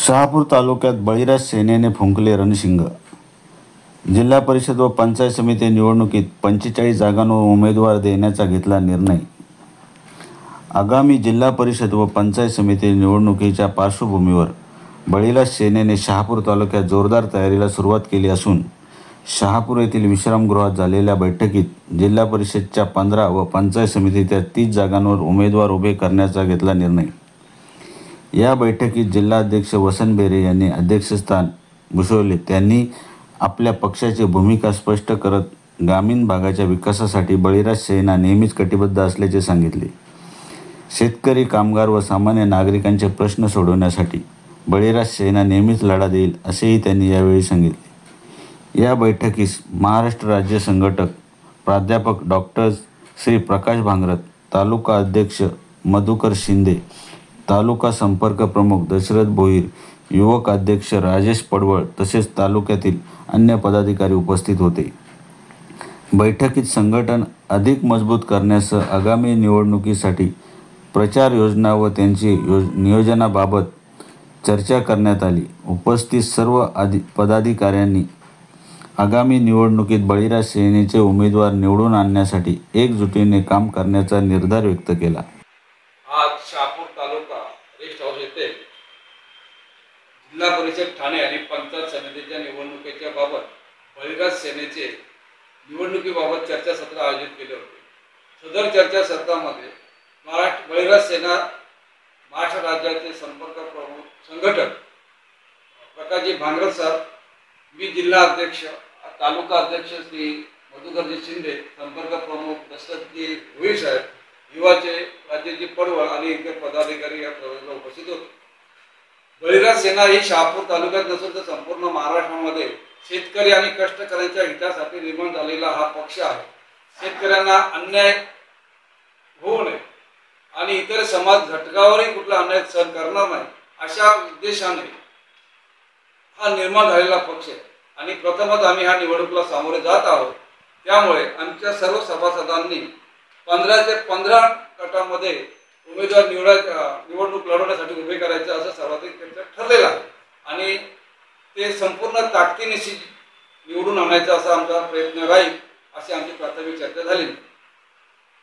शहापूर तालुक्यात बळीराज सेनेने फुंकले रणशिंग। जिल्हा परिषद व पंचायत समिती निवडणुकीत 45 जागांवर उमेदवार देण्याचा घेतला निर्णय। आगामी जिल्हा परिषद व पंचायत समिती निवडणुकीच्या पार्श्वभूमीवर बळीराज सेनेने शहापूर तालुक्यात जोरदार तयारीला सुरुवात केली असून शहापूर येथील विश्रामगृहात झालेल्या बैठकीत जिल्हा परिषदच्या 15 व पंचायत समितीच्या 30 जागांवर उमेदवार उभे करण्याचा घेतला निर्णय। या बैठकीत जिल्हाध्यक्ष वसंत बेरे यांनी अध्यक्षस्थान भूषवले। त्यांनी आपल्या पक्षाची भूमिका स्पष्ट करत ग्रामीण भागाच्या विकासासाठी बळीराज सेना नेहमीच कटिबद्ध असल्याचे सांगितले। शेतकरी, कामगार व सामान्य नागरिकांचे प्रश्न सोडवण्यासाठी बळीराज सेना नेहमीच लढा देईल असेही त्यांनी यावेळी सांगितले। या बैठकीस महाराष्ट्र राज्य संघटक प्राध्यापक डॉक्टर श्री प्रकाश भांगरत, तालुका अध्यक्ष मधुकर शिंदे, तालुका संपर्क प्रमुख दशरथ भोईर, युवक अध्यक्ष राजेश पडवळ तसेच तालुक्यातील अन्य पदाधिकारी उपस्थित होते। बैठकीत संघटन अधिक मजबूत करण्यासह आगामी निवडणुकीसाठी प्रचार योजना व त्यांची नियोजनाबाबत चर्चा करण्यात आली। उपस्थित सर्व पदाधिकाऱ्यांनी आगामी निवडणुकीत बळीराज सेनेचे उमेदवार निवडून आणण्यासाठी एकजुटीने काम करण्याचा निर्धार व्यक्त केला। आज शहापूर तालुका रेस्ट हाऊस येथे जिल्हा परिषद ठाणे आणि पंचायत समितीच्या निवडणुकीच्या बाबत बळीराज सेनेचे निवडणुकीबाबत चर्चासत्र आयोजित केले होते। सदर चर्चासत्रामध्ये बळीराज सेना महाराष्ट्र राज्याचे संपर्क प्रमुख संघटक प्रकाशजी भांगरत साहेब, मी जिल्हा अध्यक्ष, तालुका अध्यक्ष श्री मधुकरजी शिंदे, संपर्क प्रमुख दशरथजी भोईर साहेब, युवाचे राजेशजी पडवळ आणि इतर पदाधिकारी या प्रवेशला उपस्थित होते। बळीराज सेना ही शहापूर तालुक्यात नसून तर संपूर्ण महाराष्ट्रामध्ये शेतकरी आणि कष्टकऱ्यांच्या हितासाठी निर्माण झालेला हा पक्ष आहे। शेतकऱ्यांना अन्याय होऊ नये आणि इतर समाज घटकावरही कुठला अन्याय सहन करणार नाही अशा उद्देशाने हा निर्माण झालेला पक्ष आहे आणि प्रथमच आम्ही ह्या निवडणुकीला सामोरे जात आहोत। त्यामुळे आमच्या सर्व सभासदांनी 15 ते 15 गटामध्ये उमेदवार निवडणूक लढवण्यासाठी उभे करायचं असं सर्वाधिक ठरलेलं आहे आणि ते संपूर्ण ताकदीनिशी निवडून आणायचा असा आमचा प्रयत्न राहील अशी आमची प्राथमिक चर्चा झाली।